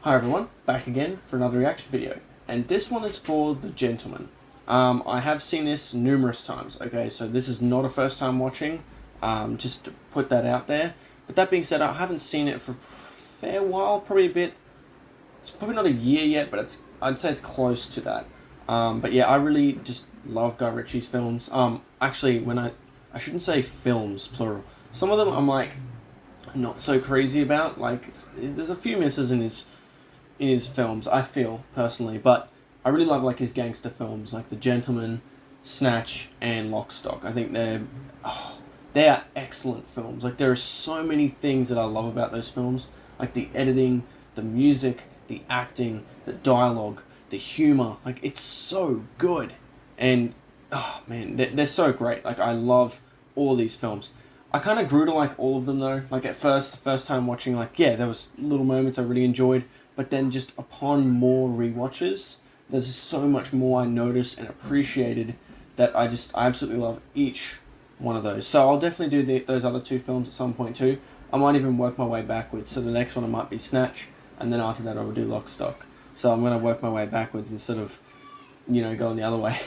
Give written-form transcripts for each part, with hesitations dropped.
Hi everyone, back again for another reaction video, and this one is for The Gentleman. I have seen this numerous times, okay, so this is not a first time watching, just to put that out there. But that being said, I haven't seen it for a fair while, probably a bit, it's probably not a year yet, but I'd say it's close to that. But yeah, I really just love Guy Ritchie's films. Actually, I shouldn't say films, plural. Some of them I'm like, not so crazy about, like, there's a few misses in his films, I feel, personally, but I really love, like, his gangster films, like The Gentleman, Snatch, and Lock, Stock. I think they are excellent films. Like, there are so many things that I love about those films, like the editing, the music, the acting, the dialogue, the humor. Like, it's so good, and, oh, man, they're so great. Like, I love all of these films. I kind of grew to like all of them though. Like at first, the first time watching, like, yeah, there was little moments I really enjoyed, but then just upon more rewatches, there's just so much more I noticed and appreciated that I absolutely love each one of those. So I'll definitely do those other two films at some point too. I might even work my way backwards. So the next one might be Snatch, and then after that I will do Lock, Stock. So I'm going to work my way backwards instead of, you know, going the other way.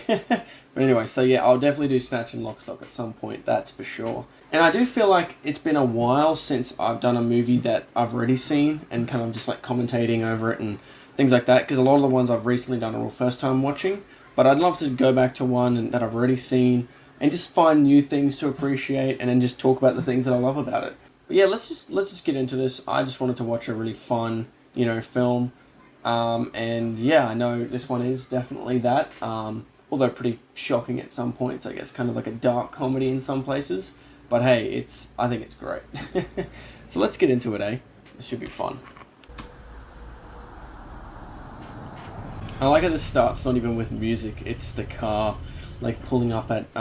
But anyway, so yeah, I'll definitely do Snatch and Lock, Stock at some point, that's for sure. And I do feel like it's been a while since I've done a movie that I've already seen and kind of just like commentating over it and things like that, because a lot of the ones I've recently done are all first time watching, but I'd love to go back to one that I've already seen and just find new things to appreciate and then just talk about the things that I love about it. But yeah, let's just get into this. I just wanted to watch a really fun, you know, film. And yeah, I know this one is definitely that, although pretty shocking at some points, I guess, kind of like a dark comedy in some places, but hey, I think it's great. So let's get into it, eh? This should be fun. I like how this starts not even with music, it's the car, like, pulling up at,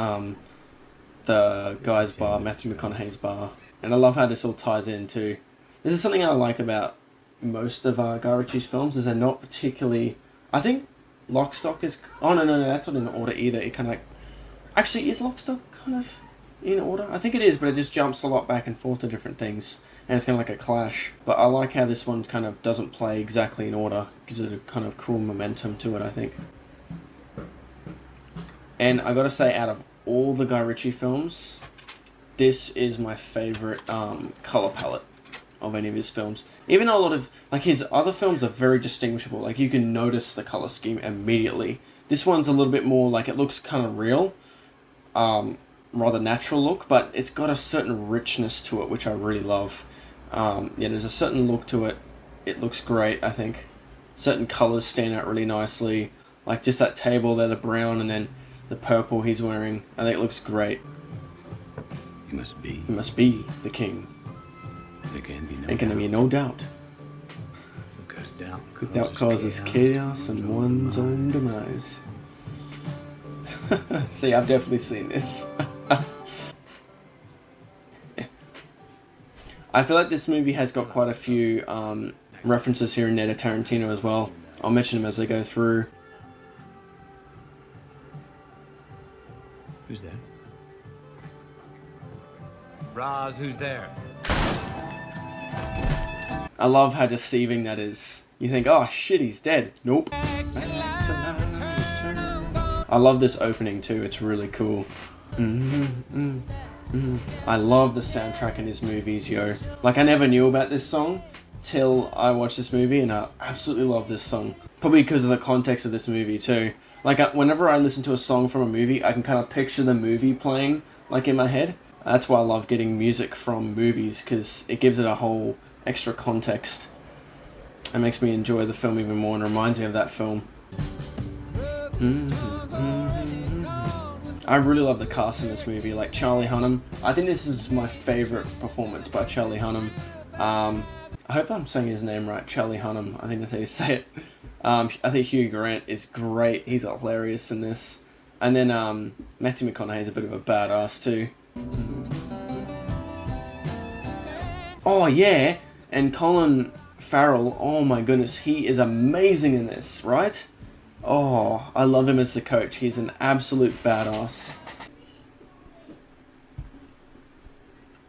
the guy's bar, Matthew McConaughey's bar, and I love how this all ties in too. This is something I like about most of Guy Ritchie's films, is they're not particularly, I think Lock, Stock is, oh no, that's not in order either. It kind of like, actually, is Lock, Stock kind of in order? I think it is, but it just jumps a lot back and forth to different things, and it's kind of like a clash. But I like how this one kind of doesn't play exactly in order, gives it a kind of cool momentum to it, I think. And I gotta say, out of all the Guy Ritchie films, this is my favorite color palette of any of his films. Even though a lot of, like, his other films are very distinguishable, like, you can notice the color scheme immediately. This one's a little bit more, like, it looks kind of real, rather natural look, but it's got a certain richness to it, which I really love. Yeah, there's a certain look to it. It looks great, I think. Certain colors stand out really nicely, like just that table there, the brown, and then the purple he's wearing. I think it looks great. He must be the king. There can be no doubt. Because doubt causes chaos and one's own demise. See, I've definitely seen this. I feel like this movie has got quite a few references here and there to Tarantino as well. I'll mention them as I go through. Who's there? Roz, who's there? I love how deceiving that is. You think, oh shit, he's dead. Nope. I love this opening too, it's really cool. I love the soundtrack in his movies, yo. Like, I never knew about this song till I watched this movie, and I absolutely love this song. Probably because of the context of this movie too. Like, whenever I listen to a song from a movie, I can kind of picture the movie playing, like, in my head. That's why I love getting music from movies, because it gives it a whole extra context. It makes me enjoy the film even more and reminds me of that film. I really love the cast in this movie, like Charlie Hunnam. I think this is my favourite performance by Charlie Hunnam. I hope I'm saying his name right, Charlie Hunnam. I think that's how you say it. I think Hugh Grant is great. He's hilarious in this. And then Matthew McConaughey is a bit of a badass too. Oh yeah, and Colin Farrell, oh my goodness, he is amazing in this, right? Oh, I love him as the coach. He's an absolute badass.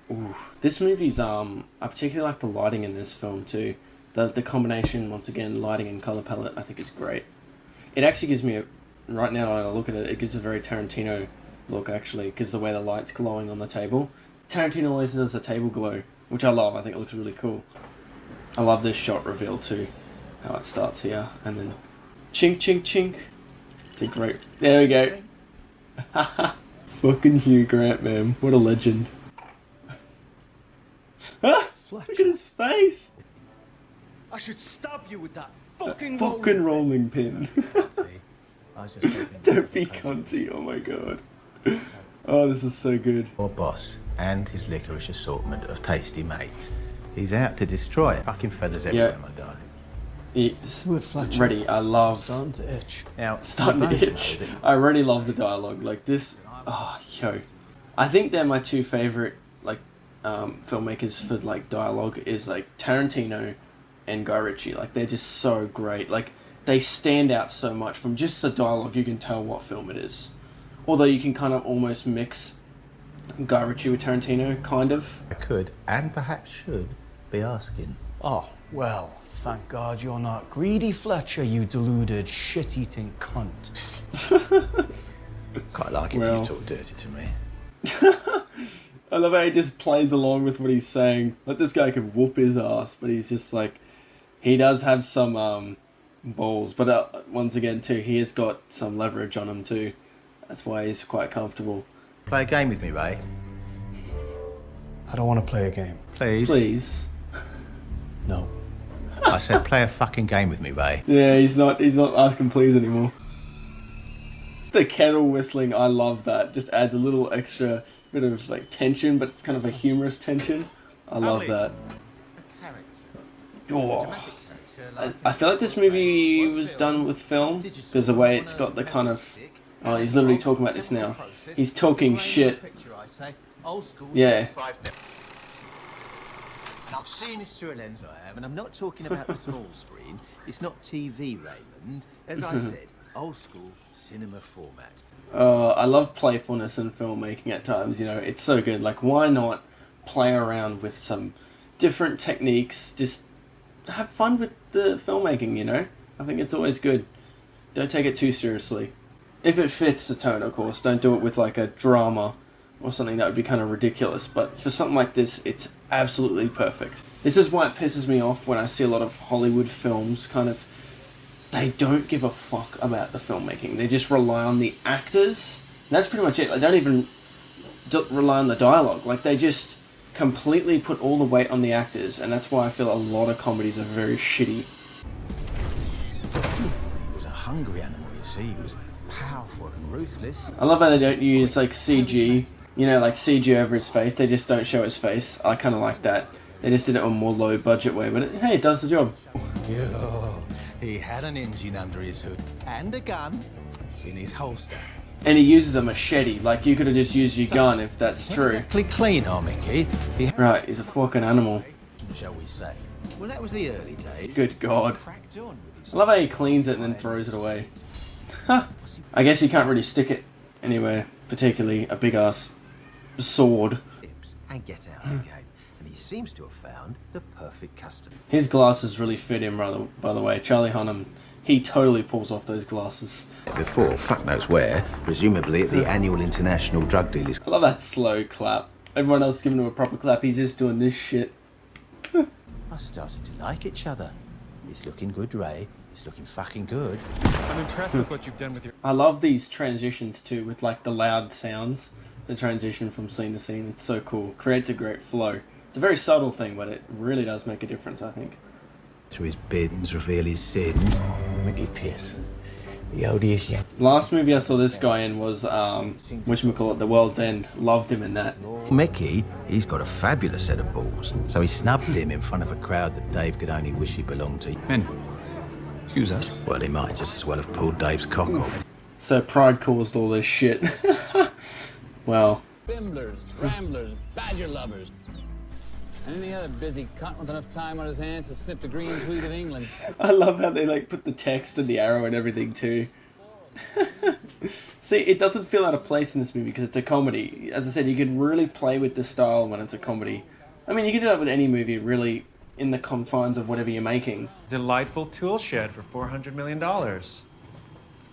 Ooh, this movie's I particularly like the lighting in this film too. The combination, once again, lighting and color palette, I think is great. It actually gives me right now when I look at it, it gives a very Tarantino look actually, because the way the light's glowing on the table. Tarantino always does the table glow, which I love. I think it looks really cool. I love this shot reveal too, how it starts here and then chink chink chink. It's a great. There we go. Fucking Hugh Grant, man, what a legend. Ah, look at his face. I should stab you with that fucking rolling pin. Don't be cunty, oh my god. Oh, this is so good. Our boss and his licorice assortment of tasty mates. He's out to destroy it. Fucking feathers everywhere, my darling. It's Fletcher. ready. I love. Starting to itch. Now, Starting to itch. I really love the dialogue. Like this. Oh, yo. I think they're my two favorite like filmmakers for like dialogue is like Tarantino and Guy Ritchie. Like they're just so great. Like they stand out so much from just the dialogue. You can tell what film it is. Although you can kind of almost mix Guy Ritchie with Tarantino, kind of. I could, and perhaps should, be asking. Oh, well, thank God you're not greedy Fletcher, you deluded, shit-eating cunt. Quite like it when you talk dirty to me. I love how he just plays along with what he's saying. Like this guy can whoop his ass, but he's just like, he does have some balls. But once again, too, he has got some leverage on him too. That's why he's quite comfortable. Play a game with me, Ray. I don't want to play a game. Please. Please. No. I said play a fucking game with me, Ray. Yeah, he's not asking please anymore. The kettle whistling, I love that. Just adds a little extra bit of like tension, but it's kind of a humorous tension. I love that. Oh. I feel like this movie was done with film because the way it's got the kind of. Oh, he's literally talking about this now. He's talking shit. Yeah. And I'm seeing this through a lens, I am, and I'm not talking about the small screen. It's not TV, Raymond. As I said, old school cinema format. I love playfulness in filmmaking at times, you know, it's so good. Like, why not play around with some different techniques? Just have fun with the filmmaking, you know? I think it's always good. Don't take it too seriously. If it fits the tone, of course. Don't do it with, like, a drama or something that would be kind of ridiculous. But for something like this, it's absolutely perfect. This is why it pisses me off when I see a lot of Hollywood films kind of... They don't give a fuck about the filmmaking. They just rely on the actors. That's pretty much it. They don't even rely on the dialogue. Like, they just completely put all the weight on the actors. And that's why I feel a lot of comedies are very shitty. He was a hungry animal, you see. He was powerful and ruthless. I love how they don't use, like, CG. You know, like, CG over his face. They just don't show his face. I kind of like that. They just did it on a more low-budget way. But, hey, it does the job. Yeah. He had an engine under his hood and a gun in his holster. And he uses a machete. Like, you could have just used your gun if that's true. Exactly clean, Mickey. Right, he's a fucking animal. Shall we say? Well, that was the early days. Good God. I love how he cleans it and then throws it away. Huh. I guess you can't really stick it anywhere, particularly a big-ass sword. And get out of the game. And he seems to have found the perfect customer. His glasses really fit him, by the way. Charlie Hunnam, he totally pulls off those glasses. Before, fuck knows where, presumably at the annual international drug dealers. I love that slow clap. Everyone else giving him a proper clap, he's just doing this shit. Are starting to like each other. It's looking good, Ray. It's looking fucking good. I'm impressed with what you've done with your... I love these transitions too, with like the loud sounds. The transition from scene to scene, it's so cool. Creates a great flow. It's a very subtle thing, but it really does make a difference, I think. Through his bins, reveal his sins. Mickey Pearson, the odious young... Last movie I saw this guy in was, whatchamacallit, The World's End. Loved him in that. Mickey, he's got a fabulous set of balls, so he snubbed him in front of a crowd that Dave could only wish he belonged to. Men, excuse us. Well, he might just as well have pulled Dave's cock off. So pride caused all this shit. Well. Bimblers, ramblers, badger lovers, and any other busy cunt with enough time on his hands to snip the green tweed of England. I love how they like put the text and the arrow and everything too. See, it doesn't feel out of place in this movie because it's a comedy. As I said, you can really play with the style when it's a comedy. I mean, you can do that with any movie, really. in the confines of whatever you're making. Delightful tool shed for $400 million.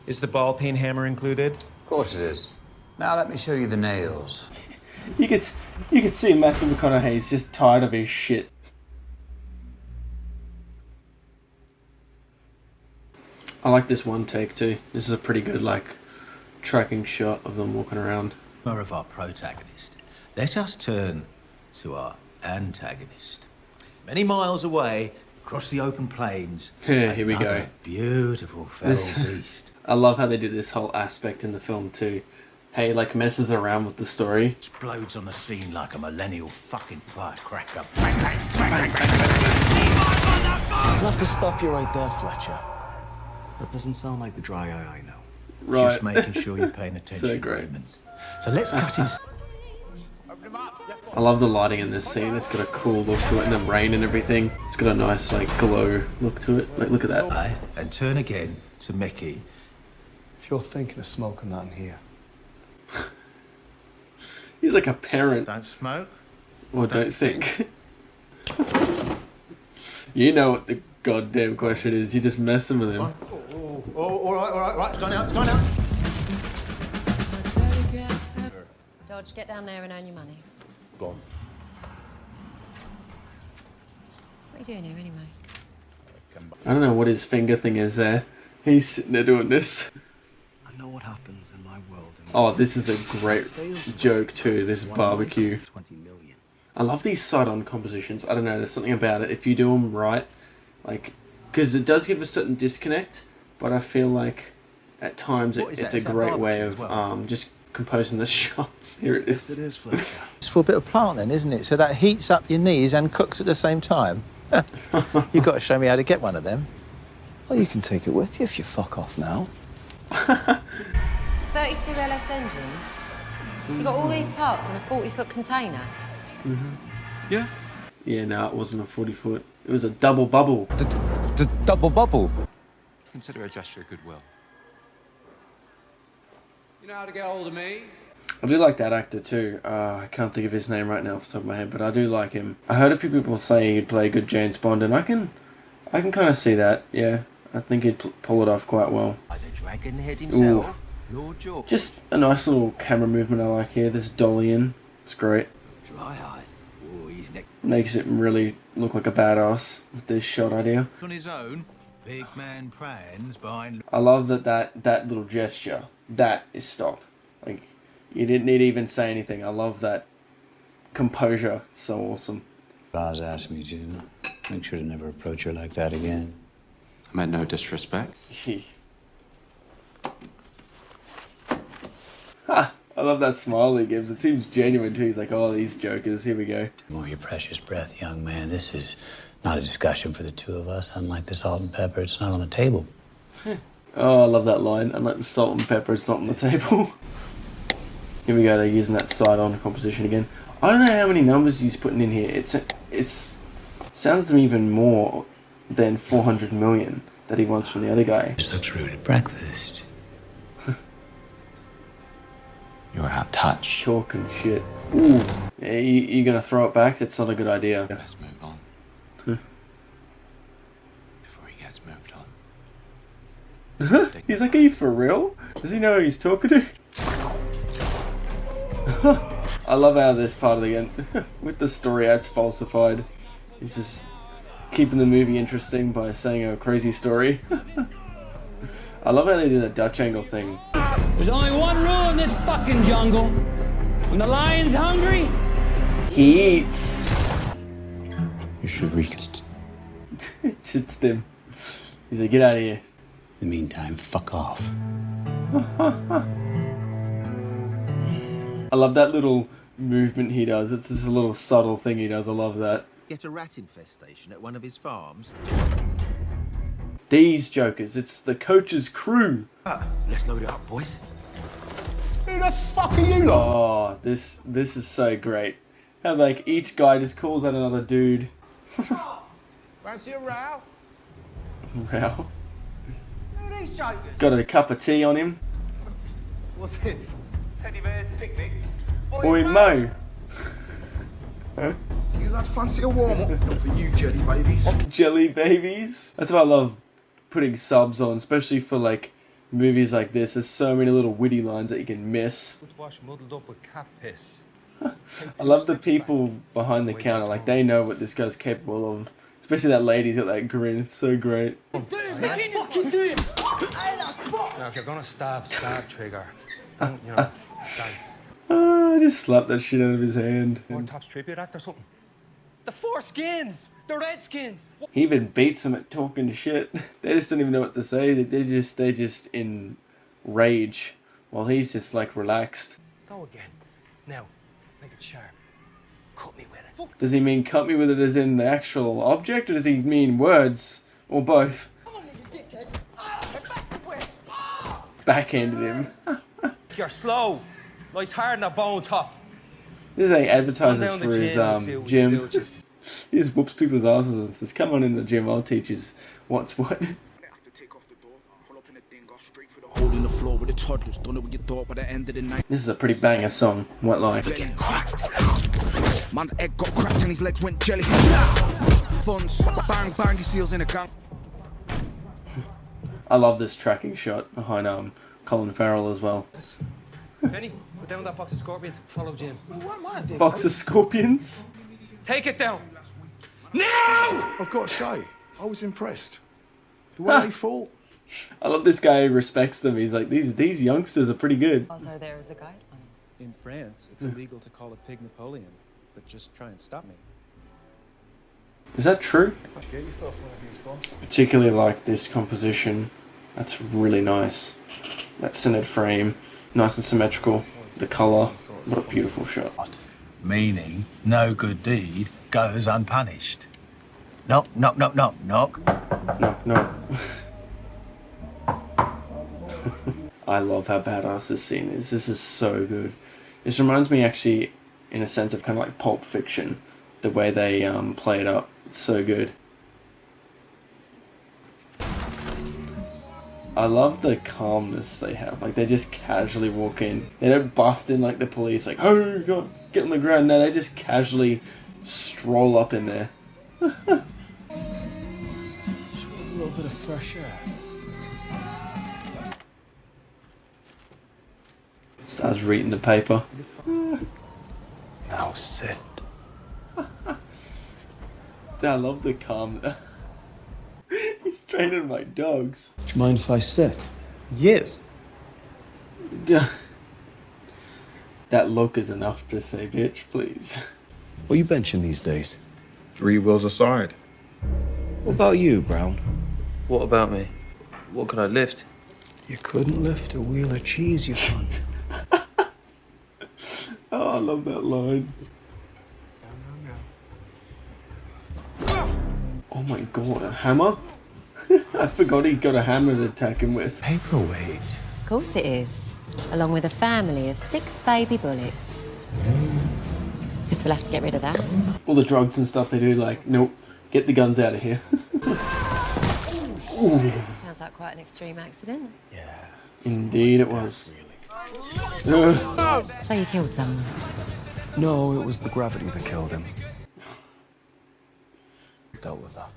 Is the ball peen hammer included? Of course it is. Now let me show you the nails. You could see Matthew McConaughey's just tired of his shit. I like this one take too. This is a pretty good like tracking shot of them walking around. More of our protagonist. Let us turn to our antagonist. Many miles away, across the open plains. Yeah, here we go. another beautiful feral beast. I love how they do this whole aspect in the film too. Hey, like messes around with the story. Explodes on the scene like a millennial fucking firecracker. I'll have to stop you right there, Fletcher. That doesn't sound like the dry eye I know. Right. Just making sure you're paying attention. So great. Raymond. So let's cut in. I love the lighting in this scene. It's got a cool look to it, and the rain and everything. It's got a nice like glow look to it. Like look at that. Aye, and turn again to Mickey. If you're thinking of smoking that in here. He's like a parent. Don't smoke. Or don't think. You know what the goddamn question is. You're just messing with him. All right. It's gone out. Dodge, get down there and earn your money. Go on. What are you doing here anyway? I don't know what his finger thing is there. He's sitting there doing this. I know what happens in my world. Oh, this is a great joke too, this barbecue. 20 million. I love these side-on compositions. I don't know, there's something about it. If you do them right, like, because it does give a certain disconnect, but I feel like at times it's a great way of just composing the shots. Here it is. It is, Fletcher. It's for a bit of plant then, isn't it? So that heats up your knees and cooks at the same time. You've got to show me how to get one of them. Well, you can take it with you if you fuck off now. 32 LS engines? You got all these parts in a 40-foot container? Yeah. Yeah, no, it wasn't a 40-foot. It was a double bubble. Double bubble. Consider a gesture of goodwill. You know how to get hold of me? I do like that actor too. I can't think of his name right now off the top of my head, but I do like him. I heard a few people say he'd play a good James Bond, and I can kind of see that. Yeah, I think he'd pull it off quite well. By the dragon head himself, Ooh. Lord George. Just a nice little camera movement I like here. This dolly in, it's great. Dry eye. Oh, he's neck Makes it really look like a badass with this shot idea. on his own. Big man prans behind. I love that little gesture. That is stop. Like, you didn't need to even say anything. I love that composure. It's so awesome. Boz asked me to. Make sure to never approach her like that again. I meant no disrespect. Ha! I love that smile he gives. It seems genuine too. He's like, oh, these jokers, here we go. More your precious breath, young man. This is not a discussion for the two of us. Unlike the salt and pepper, it's not on the table. Oh, I love that line. Unlike the salt and pepper, it's not on the table. Here we go, they're using that side-on composition again. I don't know how many numbers he's putting in here. It's sounds to me even more than 400 million that he wants from the other guy. This looks rude at breakfast. You're out of touch. Talking shit. Ooh. Yeah, you gonna throw it back? That's not a good idea. Let's move on. Before he gets moved on. He's like, are you for real? Does he know who he's talking to? I love how this part of the end, with the story it's falsified. He's just keeping the movie interesting by saying a crazy story. I love how they do the Dutch angle thing. There's only one rule in this fucking jungle. When the lion's hungry, He eats. You should reconsider. It's them. He's like, get out of here. In the meantime, fuck off. I love that little movement he does. It's just a little subtle thing he does. I love that. Get a rat infestation at one of his farms. These jokers, it's the coach's crew. Let's load it up, boys. Who the fuck are you lot? Oh, this is so great. How like each guy just calls out another dude. fancy a row? Wow. Who are these jokers? Got a cup of tea on him. What's this? Teddy bear's picnic? Oi, Mo. Huh? You lads fancy a warm-up? Not for you, jelly babies. Jelly babies. That's why I love putting subs on, especially for like movies like this. There's so many little witty lines that you can miss. Wash muddled up with cat piss. I love the people behind the counter, like they know what this guy's capable of. Especially that lady's got that grin, it's so great. Now, if you're gonna stab trigger. Don't, dance. Just slap that shit out of his hand. More Tops tribute act or something. The Four Skins! The Redskins! He even beats them at talking shit. They just don't even know what to say. They're just in rage, while he's just like relaxed. Go again. Now, make it sharp. Cut me with it. Does he mean cut me with it as in the actual object, or does he mean words? Or both? Backhanded him. You're slow. Nice hard in the bone top. This is how he advertises Down the for his gym and see what we gym. do, just- He just whoops people's asses and says, come on in the gym, I'll teach you what's what. Holding the floor with the toddlers, don't know what you thought by the end of the night. This is a pretty banger song, what like. Getting cracked. Man's egg got cracked and his legs went jelly. Funds, bang, bang, he seals in a gang. I love this tracking shot behind Colin Farrell as well. Benny, put down that box of scorpions. Follow Jim. Box of scorpions? Take it down. Now! I've got to say, I was impressed. The way they fought. I love this guy who respects them. He's like, these youngsters are pretty good. Also, there is a guideline. In France, it's illegal to call a pig Napoleon, but just try and stop me. Is that true? Get yourself one of these bombs. Particularly like this composition. That's really nice. That centered frame, nice and symmetrical. The colour, what a beautiful shot. Meaning, no good deed goes unpunished. Knock, knock, knock, knock, knock. No. I love how badass this scene is. This is so good. This reminds me actually, in a sense, of kind of like Pulp Fiction. The way they play it up. It's so good. I love the calmness they have. Like, they just casually walk in. They don't bust in like the police, like, oh, God, get on the ground. No, they just casually stroll up in there. Just want a little bit of fresh air. Starts reading the paper. Now sit. I love the calm. He's training like dogs. Do you mind if I sit? Yes. That look is enough to say, bitch, please. What are you benching these days? 3 wheels aside. What about you, Brown? What about me? What could I lift? You couldn't lift a wheel of cheese, you cunt. Oh, I love that line. Oh my god, a hammer? I forgot he got a hammer to attack him with. Paperweight. Of course it is. Along with a family of 6 baby bullets. Guess we'll have to get rid of that. All the drugs and stuff they do, like, nope, get the guns out of here. Sounds like quite an extreme accident. Yeah. Indeed it was. So you killed someone? No, it was the gravity that killed him. Dealt with that.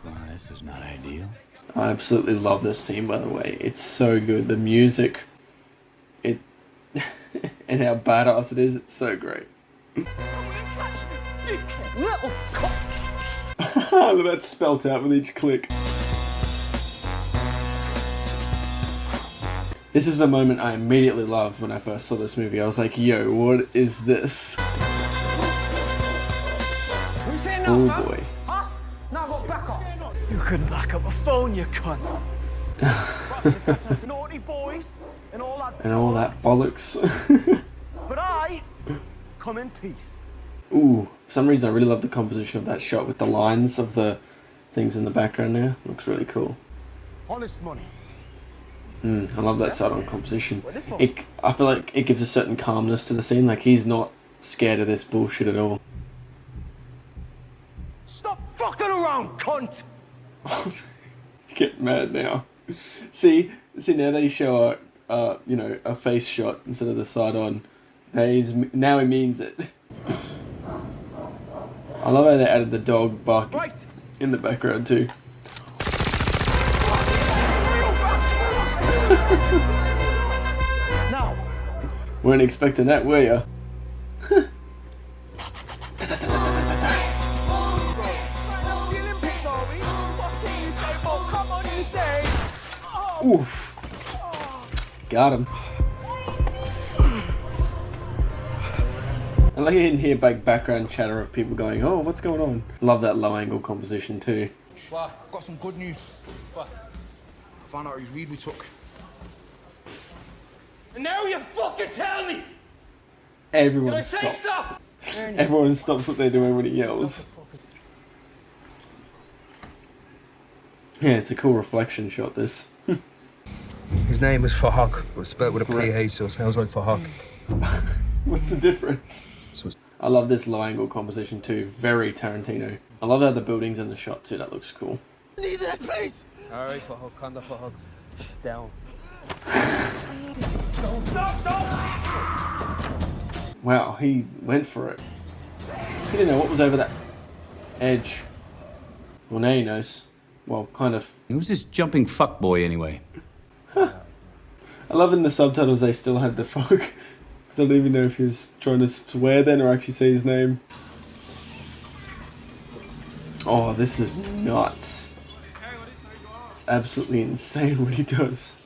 Well, this is not ideal. I absolutely love this scene, by the way. It's so good. The music, and how badass it is, it's so great. Look at that spelt out with each click. This is a moment I immediately loved when I first saw this movie. I was like, yo, what is this? Oh boy. You couldn't back up a phone, you cunt. Naughty boys and all that. And all that bollocks. But I come in peace. Ooh, for some reason I really love the composition of that shot with the lines of the things in the background there. Looks really cool. Honest money. I love that side on composition. I feel like it gives a certain calmness to the scene. Like, he's not scared of this bullshit at all. Stop fucking around, cunt! Get mad now. See now they show a face shot instead of the side on. Now he means it. I love how they added the dog barking in the background too. No. Weren't expecting that, were ya? Oof. Got him. I like you can hear background chatter of people going, oh, what's going on? Love that low angle composition too. Well, I've got some good news. What? I found out whose weed we took. And now you fucking tell me! Everyone Did I say stops. stop? Everyone stops what they're doing when he yells. Yeah, it's a cool reflection shot, this. His name was Fahog, but spelled with a PH, so it sounds like Fahog. What's the difference? I love this low angle composition too. Very Tarantino. I love how the building's in the shot too. That looks cool. Need that, please. Alright, Fahog, kinda Fahog. Down. Wow, he went for it. He didn't know what was over that edge. Well, now he knows. Well, kind of. Who's this jumping fuckboy anyway? I love in the subtitles they still had the fuck. Because I don't even know if he was trying to swear then or actually say his name. Oh, this is nuts. It's absolutely insane what he does.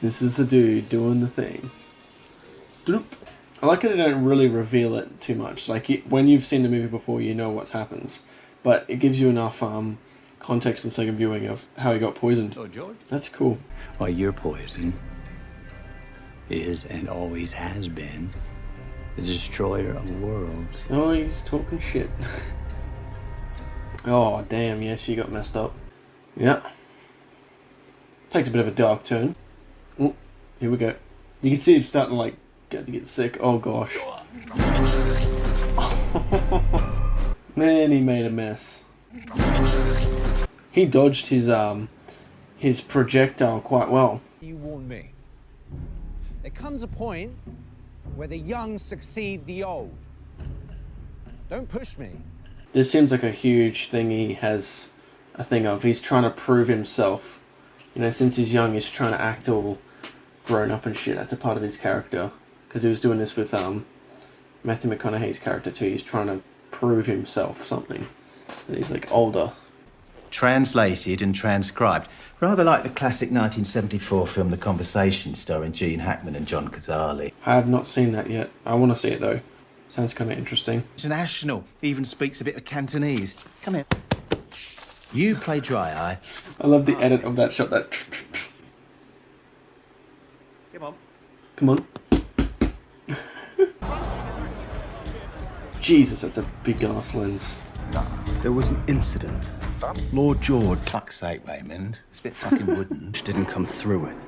This is the dude doing the thing. Doop. I like how they don't really reveal it too much. Like, when you've seen the movie before, you know what happens. But it gives you enough context and second viewing of how he got poisoned. Oh, George? That's cool. Why, your poison is and always has been the destroyer of worlds. Oh, he's talking shit. Oh, damn, yeah, she got messed up. Yeah. Takes a bit of a dark turn. Oh, here we go. You can see him starting to, like, get sick. Oh, gosh. Man, he made a mess. He dodged his projectile quite well. You warn me. There comes a point where the young succeed the old. Don't push me. This seems like a huge thing he has a thing of. He's trying to prove himself. You know, since he's young, he's trying to act all grown up and shit. That's a part of his character. Because he was doing this with Matthew McConaughey's character too. He's trying to prove himself something. And he's like older. Translated and transcribed. Rather like the classic 1974 film The Conversation, starring Gene Hackman and John Cazale. I have not seen that yet. I want to see it though. Sounds kind of interesting. International. Even speaks a bit of Cantonese. Come here. You play Dry Eye. I love the edit of that shot. That. Come on. Come on. Jesus, that's a big ass lens. There was an incident. Lord George. Fuck's sake, Raymond. It's a bit fucking wooden. Didn't come through it.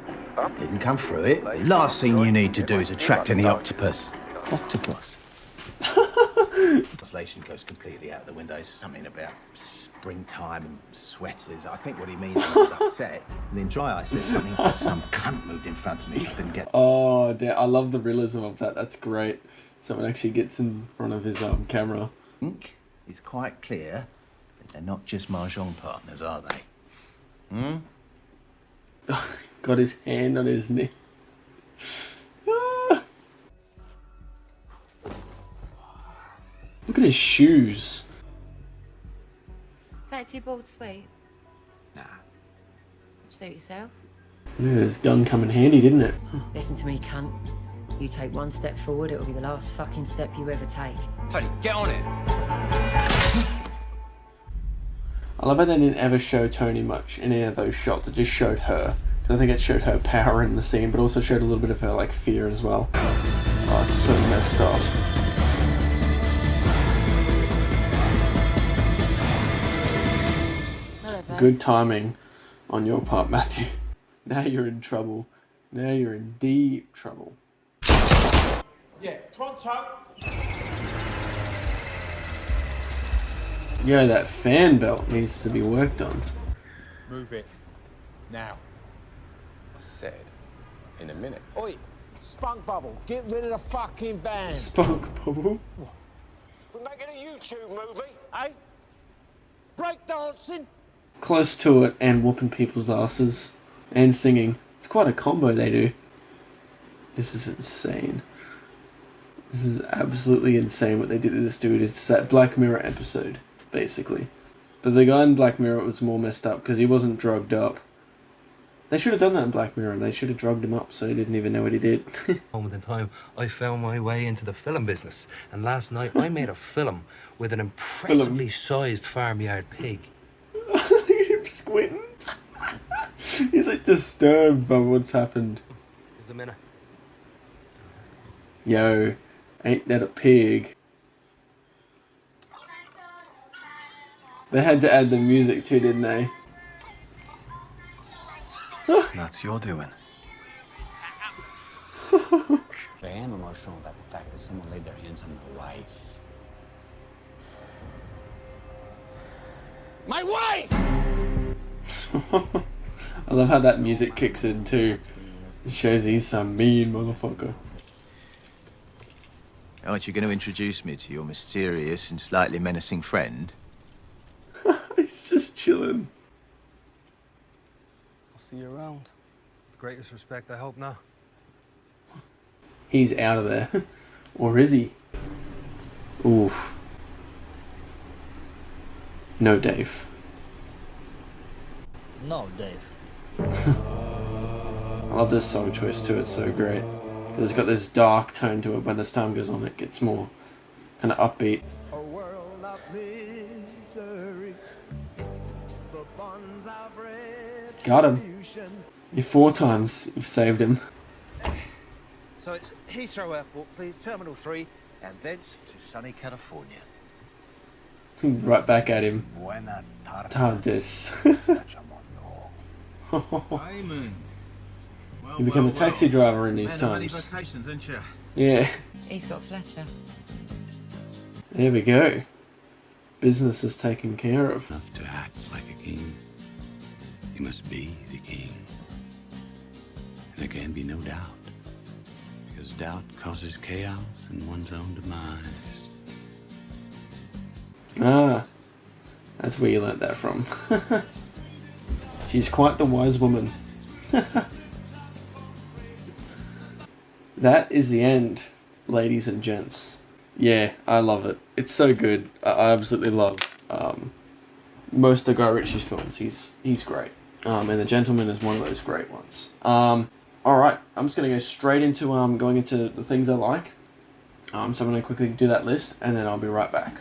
Didn't come through it. Last thing you need to do is attract any octopus. Octopus? Translation goes completely out the window. Something about springtime and sweaters. I think what he means is he's upset. And then Dry Eye says something about some cunt moved in front of me. I didn't get. Oh, damn. I love the realism of that. That's great. Someone actually gets in front of his camera. I think it's quite clear that they're not just mahjong partners, are they? Hmm? Got his hand on his knee. Ah. Look at his shoes. Fancy a boiled sweet? Nah. Suit yourself. Yeah, his gun come in handy, didn't it? Listen to me, cunt. You take one step forward, it'll be the last fucking step you ever take. Tony, get on it. I love how they didn't ever show Tony much in any of those shots. It just showed her. I think it showed her power in the scene, but also showed a little bit of her like fear as well. Oh, it's so messed up. Hello, babe. Good timing on your part, Matthew. Now you're in trouble. Now you're in deep trouble. Yeah, pronto. Yeah, that fan belt needs to be worked on. Move it. Now. I said, in a minute. Oi, spunk bubble, get rid of the fucking van. Spunk bubble. What We're making a YouTube movie, eh? Breakdancing? Close to it, and whooping people's asses and singing. It's quite a combo they do. This is insane. This is absolutely insane what they did to this dude. It's that Black Mirror episode, basically. But the guy in Black Mirror was more messed up because he wasn't drugged up. They should have done that in Black Mirror. They should have drugged him up so he didn't even know what he did. Moment in time, I found my way into the film business. And last night, I made a film with an impressively sized farmyard pig. Look at him squinting. He's like disturbed by what's happened. There's a minute. Yo, ain't that a pig? They had to add the music too, didn't they? That's your doing. I am emotional about the fact that someone laid their hands on my wife. My wife! I love how that music kicks in too. It shows he's some mean motherfucker. Aren't you going to introduce me to your mysterious and slightly menacing friend? He's just chilling. I'll see you around. With greatest respect, I hope not. He's out of there. Or is he? Oof. No, Dave. No, Dave. I love this song choice too, it's so great. Because it's got this dark tone to it, but as time goes on it gets more kind of upbeat. A world of misery. The bonds of Got him. You 4 times you've saved him. So it's Heathrow Airport, please, Terminal 3, and thence to sunny California. Right back at him. Buenas tardes. Raymond. You become a taxi driver in these times. Yeah. He's got Fletcher. There we go. Business is taken care of. Enough to act like a king. You must be the king. And there can be no doubt. Because doubt causes chaos and one's own demise. Ah. That's where you learnt that from. She's quite the wise woman. That is the end, ladies and gents. Yeah, I love it. It's so good. I absolutely love most of Guy Ritchie's films. He's great. And The Gentleman is one of those great ones. Alright, I'm just going to go straight into going into the things I like. So I'm going to quickly do that list, and then I'll be right back.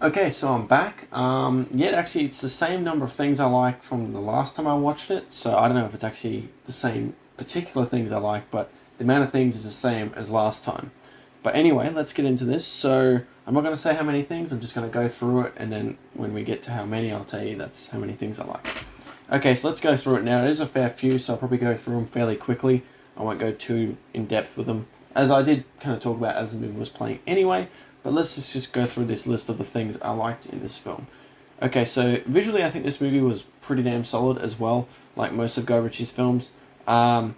Okay, so I'm back. Yeah, actually, it's the same number of things I like from the last time I watched it. So I don't know if it's actually the same particular things I like, but the amount of things is the same as last time. But anyway, let's get into this. So I'm not going to say how many things, I'm just going to go through it, and then when we get to how many, I'll tell you that's how many things I like. Okay, so let's go through it now. There's a fair few, so I'll probably go through them fairly quickly. I won't go too in depth with them, as I did kind of talk about as the movie was playing anyway. But let's just go through this list of the things I liked in this film. Okay, so visually I think this movie was pretty damn solid as well, like most of Guy Ritchie's films. So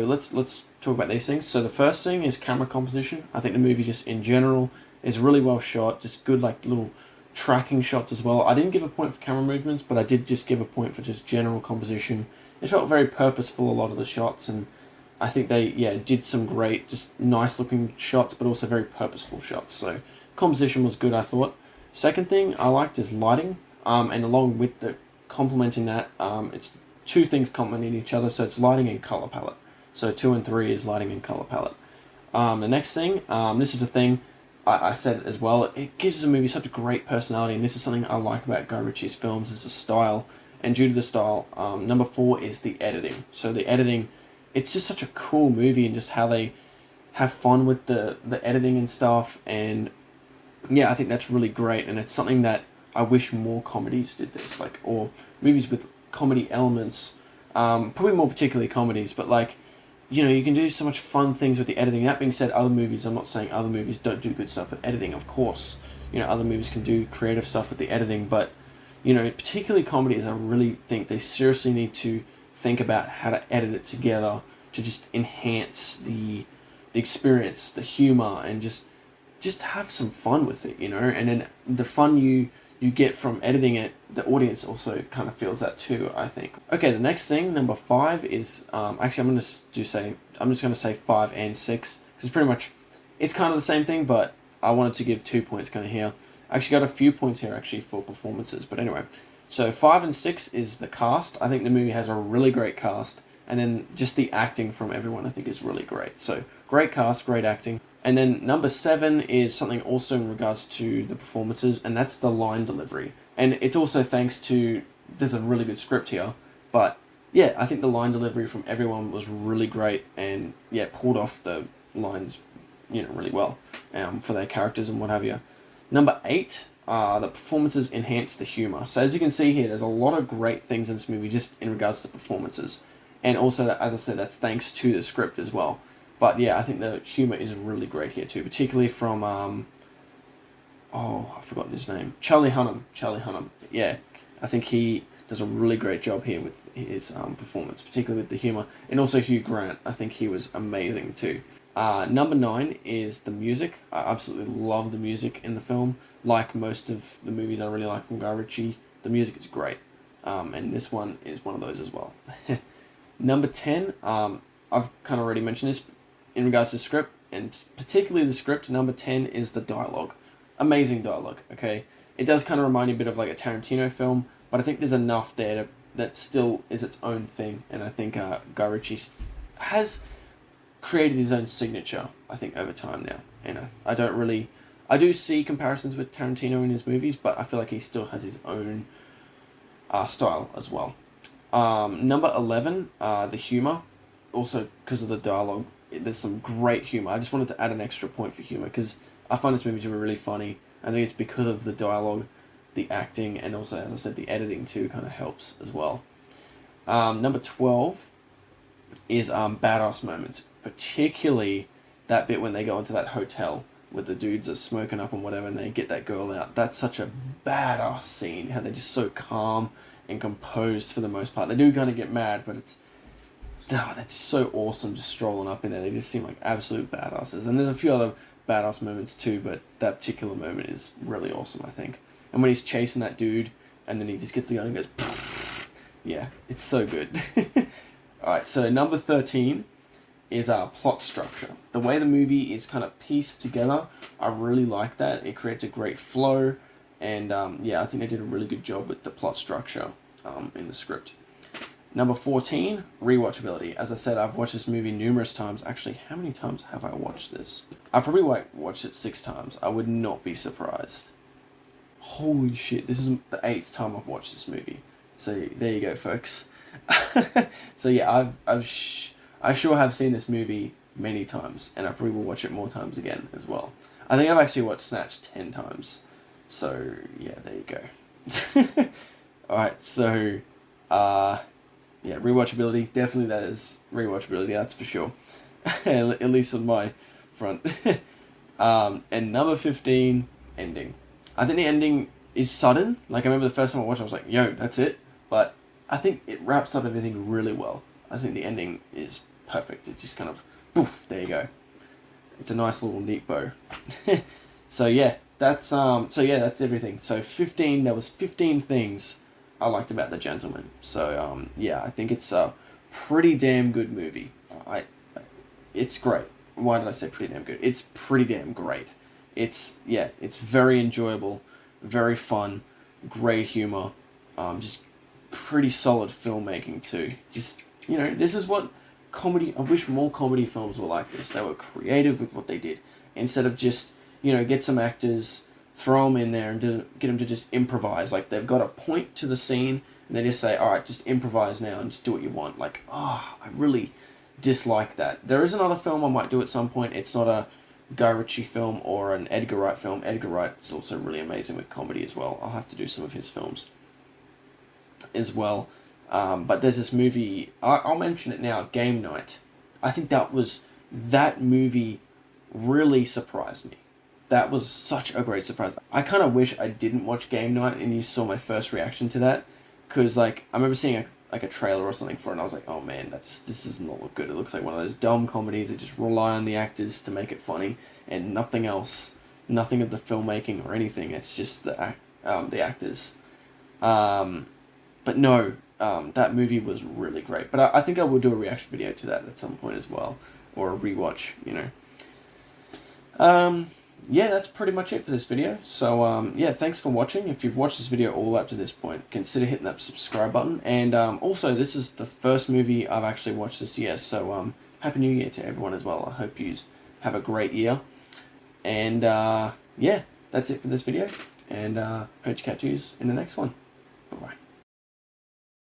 let's talk about these things. So the first thing is camera composition. I think the movie just in general is really well shot, just good like little tracking shots as well. I didn't give a point for camera movements, but I did just give a point for just general composition. It felt very purposeful, a lot of the shots, and I think they, did some great, just nice looking shots, but also very purposeful shots. So composition was good, I thought. Second thing I liked is lighting, and along with the complementing that, it's two things complementing each other, so it's lighting and color palette. So 2 and 3 is lighting and color palette. The next thing, this is a thing I said as well, it gives the movie such a great personality, and this is something I like about Guy Ritchie's films, is the style. And due to the style, number 4 is the editing. So the editing, it's just such a cool movie, and just how they have fun with the editing and stuff. And yeah, I think that's really great, and it's something that I wish more comedies did this, like, or movies with comedy elements, probably more particularly comedies, but like, you know, you can do so much fun things with the editing. That being said, other movies, I'm not saying other movies don't do good stuff with editing, of course. You know, other movies can do creative stuff with the editing, but, you know, particularly comedies, I really think they seriously need to think about how to edit it together to just enhance the experience, the humor, and just just have some fun with it, you know, and then the fun you get from editing it, the audience also kind of feels that too, I think. Okay, the next thing, number 5 is, actually I'm just going to say 5 and 6, because pretty much, it's kind of the same thing, but I wanted to give 2 points kind of here. I actually got a few points here actually for performances, but anyway. So 5 and 6 is the cast. I think the movie has a really great cast, and then just the acting from everyone I think is really great. So great cast, great acting. And then number 7 is something also in regards to the performances, and that's the line delivery. And it's also thanks to, there's a really good script here, but yeah, I think the line delivery from everyone was really great, and yeah, pulled off the lines, you know, really well for their characters and what have you. Number 8, the performances enhance the humor. So as you can see here, there's a lot of great things in this movie just in regards to performances. And also, as I said, that's thanks to the script as well. But yeah, I think the humor is really great here too, particularly from, oh, I've forgotten his name. Charlie Hunnam. Yeah, I think he does a really great job here with his performance, particularly with the humor. And also Hugh Grant, I think he was amazing too. Number 9 is the music. I absolutely love the music in the film. Like most of the movies I really like from Guy Ritchie, the music is great. And this one is one of those as well. Number 10, I've kind of already mentioned this in regards to script, and particularly the script. Number 10 is the dialogue. Amazing dialogue, okay? It does kind of remind you a bit of like a Tarantino film, but I think there's enough there that still is its own thing, and I think Guy Ritchie has created his own signature, I think, over time now. And I do see comparisons with Tarantino in his movies, but I feel like he still has his own style as well. Number 11, the humor. Also, because of the dialogue, there's some great humor. I just wanted to add an extra point for humor, because I find this movie to be really funny. I think it's because of the dialogue, the acting, and also, as I said, the editing too kind of helps as well. Number 12 is badass moments, particularly that bit when they go into that hotel where the dudes are smoking up and whatever, and they get that girl out. That's such a badass scene, how they're just so calm and composed for the most part. They do kind of get mad, but it's, oh, that's so awesome just strolling up in there. They just seem like absolute badasses. And there's a few other badass moments too, but that particular moment is really awesome, I think. And when he's chasing that dude, and then he just gets the gun and goes, poof. Yeah, it's so good. Alright, so number 13 is our plot structure. The way the movie is kind of pieced together, I really like that. It creates a great flow, and yeah, I think they did a really good job with the plot structure in the script. Number 14, rewatchability. As I said, I've watched this movie numerous times. Actually, how many times have I watched this? I probably watched it 6 times. I would not be surprised. Holy shit, this is the 8th time I've watched this movie. So there you go, folks. So yeah, I sure have seen this movie many times, and I probably will watch it more times again as well. I think I've actually watched Snatch 10 times. So yeah, there you go. Alright, so yeah, rewatchability, definitely that is rewatchability, that's for sure. At least on my front. And number 15, ending. I think the ending is sudden. Like, I remember the first time I watched it, I was like, yo, that's it. But I think it wraps up everything really well. I think the ending is perfect. It just kind of, poof, there you go. It's a nice little neat bow. So yeah, that's everything. So 15, there was 15 things I liked about The Gentleman. So yeah, I think it's a pretty damn good movie. It's great. Why did I say pretty damn good? It's pretty damn great. It's very enjoyable, very fun, great humor, just pretty solid filmmaking too. Just, you know, this is what comedy, I wish more comedy films were like this. They were creative with what they did, instead of just, you know, get some actors, throw them in there and get them to just improvise. Like, they've got a point to the scene, and they just say, alright, just improvise now and just do what you want. Like, I really dislike that. There is another film I might do at some point. It's not a Guy Ritchie film or an Edgar Wright film. Edgar Wright is also really amazing with comedy as well. I'll have to do some of his films as well. But there's this movie, I'll mention it now, Game Night. I think that movie really surprised me. That was such a great surprise. I kind of wish I didn't watch Game Night and you saw my first reaction to that. Because, like, I remember seeing a trailer or something for it, and I was like, oh man, this does not look good. It looks like one of those dumb comedies that just rely on the actors to make it funny and nothing else. nothing of the filmmaking or anything. It's just the actors. But no, that movie was really great. But I think I will do a reaction video to that at some point as well, or a rewatch, you know. Yeah, that's pretty much it for this video. So, yeah, thanks for watching. If you've watched this video all up to this point, consider hitting that subscribe button. And also, this is the first movie I've actually watched this year. So, Happy New Year to everyone as well. I hope you have a great year. And, yeah, that's it for this video. And hope to catch you in the next one.